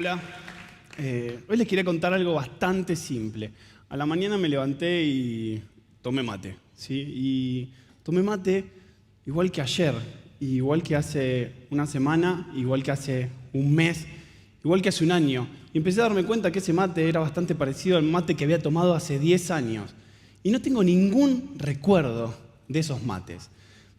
Hola. Hoy les quería contar algo bastante simple. A la mañana me levanté y tomé mate, ¿sí? Y tomé mate igual que ayer, igual que hace una semana, igual que hace un mes, igual que hace un año. Y empecé a darme cuenta que ese mate era bastante parecido al mate que había tomado hace 10 años. Y no tengo ningún recuerdo de esos mates.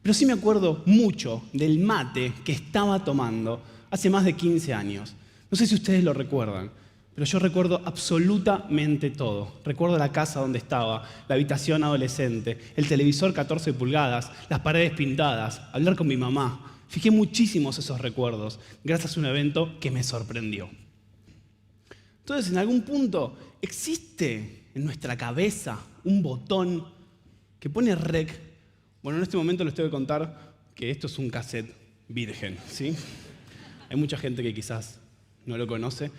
Pero sí me acuerdo mucho del mate que estaba tomando hace más de 15 años. No sé si ustedes lo recuerdan, pero yo recuerdo absolutamente todo. Recuerdo la casa donde estaba, la habitación adolescente, el televisor 14 pulgadas, las paredes pintadas, hablar con mi mamá. Fijé muchísimos esos recuerdos gracias a un evento que me sorprendió. Entonces, en algún punto, existe en nuestra cabeza un botón que pone rec. Bueno, en este momento les tengo que contar que esto es un cassette virgen, ¿sí? Hay mucha gente que quizás no lo conoce.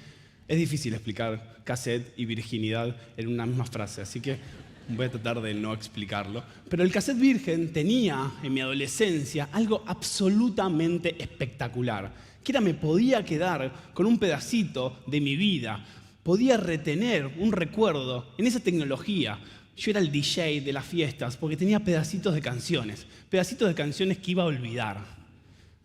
Es difícil explicar cassette y virginidad en una misma frase, así que voy a tratar de no explicarlo. Pero el cassette virgen tenía en mi adolescencia algo absolutamente espectacular, que era me podía quedar con un pedacito de mi vida, podía retener un recuerdo en esa tecnología. Yo era el DJ de las fiestas porque tenía pedacitos de canciones que iba a olvidar.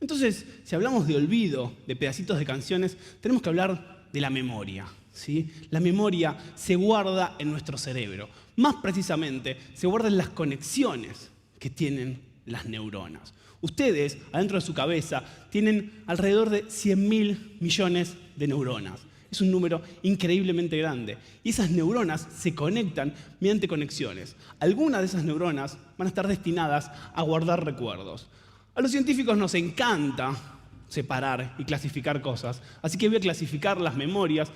Entonces, si hablamos de olvido, de pedacitos de canciones, tenemos que hablar de la memoria, ¿sí? La memoria se guarda en nuestro cerebro. Más precisamente, se guarda en las conexiones que tienen las neuronas. Ustedes, adentro de su cabeza, tienen alrededor de 100.000 millones de neuronas. Es un número increíblemente grande. Y esas neuronas se conectan mediante conexiones. Algunas de esas neuronas van a estar destinadas a guardar recuerdos. A los científicos nos encanta separar y clasificar cosas, así que voy a clasificar las memorias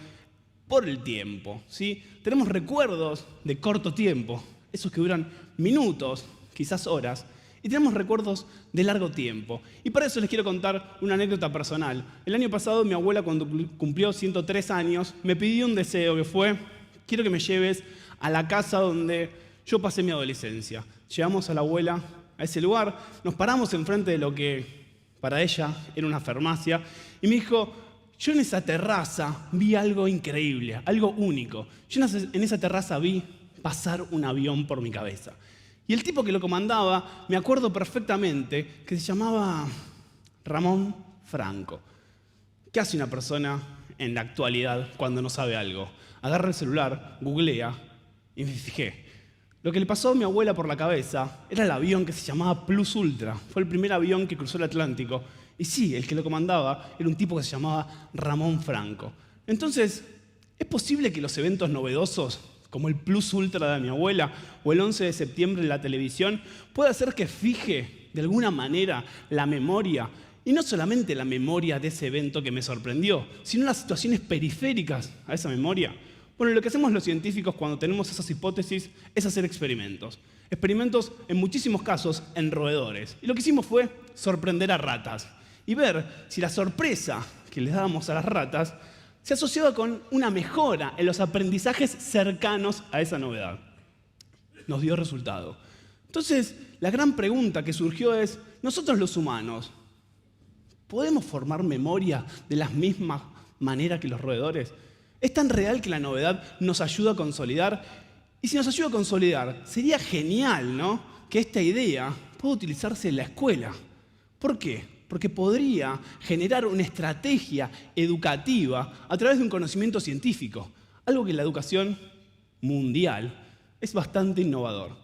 por el tiempo, ¿sí? Tenemos recuerdos de corto tiempo, esos que duran minutos, quizás horas, y tenemos recuerdos de largo tiempo. Y para eso les quiero contar una anécdota personal. El año pasado mi abuela, cuando cumplió 103 años, me pidió un deseo que fue: quiero que me lleves a la casa donde yo pasé mi adolescencia. Llevamos a la abuela a ese lugar, nos paramos enfrente de lo que para ella era una farmacia y me dijo: yo en esa terraza vi algo increíble, algo único. Yo en esa terraza vi pasar un avión por mi cabeza. Y el tipo que lo comandaba, me acuerdo perfectamente, que se llamaba Ramón Franco. ¿Qué hace una persona en la actualidad cuando no sabe algo? Agarra el celular, googlea y me fijé. Lo que le pasó a mi abuela por la cabeza era el avión que se llamaba Plus Ultra. Fue el primer avión que cruzó el Atlántico. Y sí, el que lo comandaba era un tipo que se llamaba Ramón Franco. Entonces, ¿es posible que los eventos novedosos, como el Plus Ultra de mi abuela o el 11 de septiembre en la televisión, pueda hacer que fije de alguna manera la memoria? Y no solamente la memoria de ese evento que me sorprendió, sino las situaciones periféricas a esa memoria. Bueno, lo que hacemos los científicos cuando tenemos esas hipótesis es hacer experimentos. Experimentos, en muchísimos casos, en roedores. Y lo que hicimos fue sorprender a ratas y ver si la sorpresa que les dábamos a las ratas se asociaba con una mejora en los aprendizajes cercanos a esa novedad. Nos dio resultado. Entonces, la gran pregunta que surgió es: ¿nosotros los humanos podemos formar memoria de la misma manera que los roedores? ¿Es tan real que la novedad nos ayuda a consolidar? Y si nos ayuda a consolidar, sería genial, ¿no?, que esta idea pueda utilizarse en la escuela. ¿Por qué? Porque podría generar una estrategia educativa a través de un conocimiento científico, algo que en la educación mundial es bastante innovador.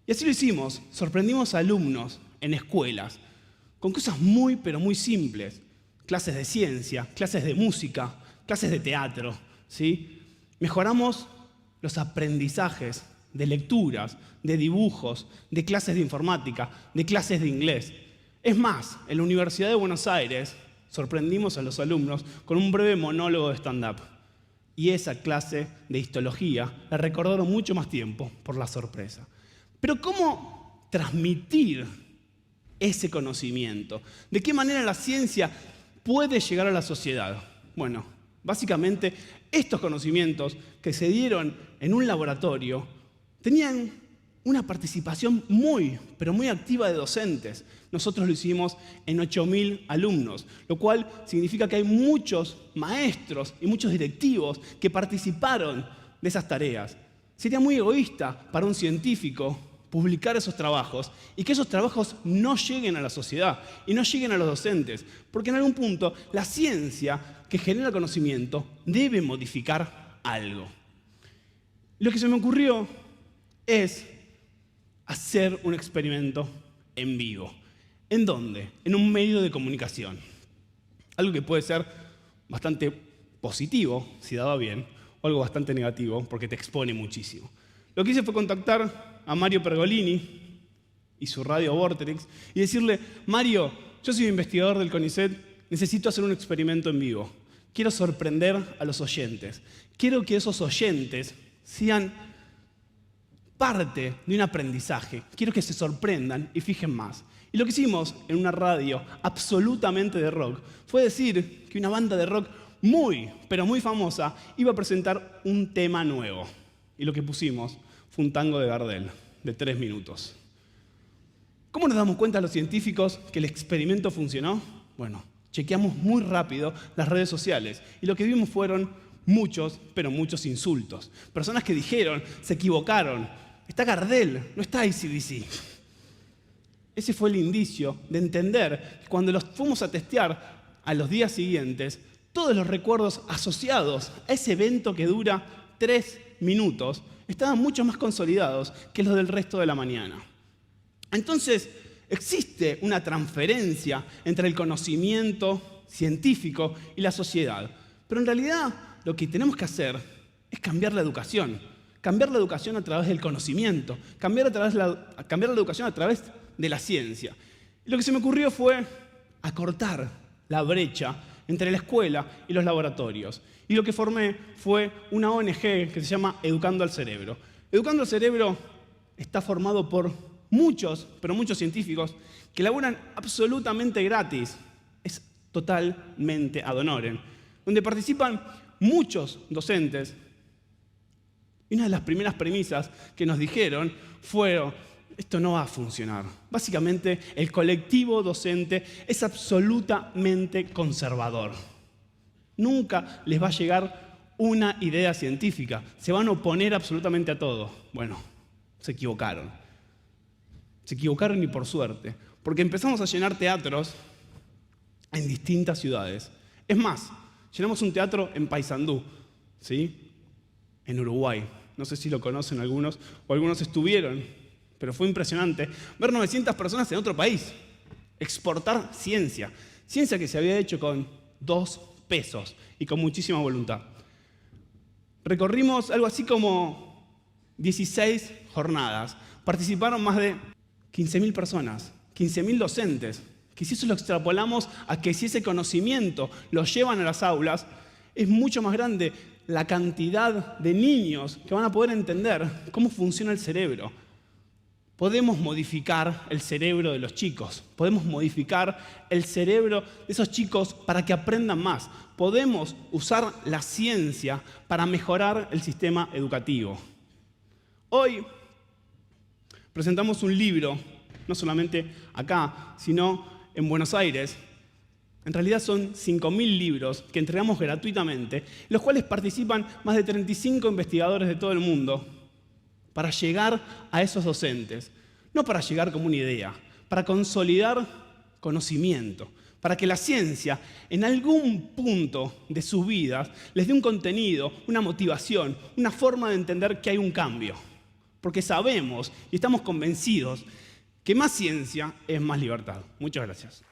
Y así lo hicimos, sorprendimos a alumnos en escuelas con cosas muy, pero muy simples. Clases de ciencia, clases de música, clases de teatro, ¿sí? Mejoramos los aprendizajes de lecturas, de dibujos, de clases de informática, de clases de inglés. Es más, en la Universidad de Buenos Aires sorprendimos a los alumnos con un breve monólogo de stand-up. Y esa clase de histología la recordaron mucho más tiempo por la sorpresa. Pero ¿cómo transmitir ese conocimiento? ¿De qué manera la ciencia puede llegar a la sociedad? Bueno, básicamente estos conocimientos que se dieron en un laboratorio tenían una participación muy, pero muy activa de docentes. Nosotros lo hicimos en 8.000 alumnos, lo cual significa que hay muchos maestros y muchos directivos que participaron de esas tareas. Sería muy egoísta para un científico publicar esos trabajos y que esos trabajos no lleguen a la sociedad y no lleguen a los docentes, porque en algún punto la ciencia que genera conocimiento debe modificar algo. Lo que se me ocurrió es hacer un experimento en vivo. ¿En dónde? En un medio de comunicación. Algo que puede ser bastante positivo, si dado bien, o algo bastante negativo, porque te expone muchísimo. Lo que hice fue contactar a Mario Pergolini y su radio Vorterix y decirle: Mario, yo soy investigador del CONICET, necesito hacer un experimento en vivo. Quiero sorprender a los oyentes. Quiero que esos oyentes sean parte de un aprendizaje. Quiero que se sorprendan y fijen más. Y lo que hicimos en una radio absolutamente de rock fue decir que una banda de rock muy, pero muy famosa iba a presentar un tema nuevo. Y lo que pusimos fue un tango de Gardel, de 3 minutos. ¿Cómo nos damos cuenta los científicos que el experimento funcionó? Bueno, chequeamos muy rápido las redes sociales y lo que vimos fueron muchos, pero muchos insultos. Personas que dijeron, se equivocaron, está Gardel, no está AC/DC. Ese fue el indicio de entender que cuando los fuimos a testear a los días siguientes, todos los recuerdos asociados a ese evento que dura 3 minutos estaban mucho más consolidados que los del resto de la mañana. Entonces, existe una transferencia entre el conocimiento científico y la sociedad. Pero en realidad, lo que tenemos que hacer es cambiar la educación. Cambiar la educación a través del conocimiento. Cambiar la educación a través de la ciencia. Y lo que se me ocurrió fue acortar la brecha entre la escuela y los laboratorios. Y lo que formé fue una ONG que se llama Educando al Cerebro. Educando al Cerebro está formado por muchos, pero muchos científicos que laburan absolutamente gratis. Es totalmente ad honorem. Donde participan muchos docentes. Y una de las primeras premisas que nos dijeron fueron: esto no va a funcionar. Básicamente, el colectivo docente es absolutamente conservador. Nunca les va a llegar una idea científica. Se van a oponer absolutamente a todo. Bueno, se equivocaron. Se equivocaron y por suerte. Porque empezamos a llenar teatros en distintas ciudades. Es más, llenamos un teatro en Paysandú, ¿sí? En Uruguay. No sé si lo conocen algunos o algunos estuvieron. Pero fue impresionante ver 900 personas en otro país. Exportar ciencia. Ciencia que se había hecho con 2 pesos y con muchísima voluntad. Recorrimos algo así como 16 jornadas. Participaron más de 15.000 personas, 15.000 docentes. Que si eso lo extrapolamos a que si ese conocimiento lo llevan a las aulas, es mucho más grande la cantidad de niños que van a poder entender cómo funciona el cerebro. Podemos modificar el cerebro de los chicos. Podemos modificar el cerebro de esos chicos para que aprendan más. Podemos usar la ciencia para mejorar el sistema educativo. Hoy presentamos un libro, no solamente acá, sino en Buenos Aires. En realidad son 5.000 libros que entregamos gratuitamente, en los cuales participan más de 35 investigadores de todo el mundo, para llegar a esos docentes. No para llegar como una idea, para consolidar conocimiento, para que la ciencia en algún punto de sus vidas les dé un contenido, una motivación, una forma de entender que hay un cambio. Porque sabemos y estamos convencidos que más ciencia es más libertad. Muchas gracias.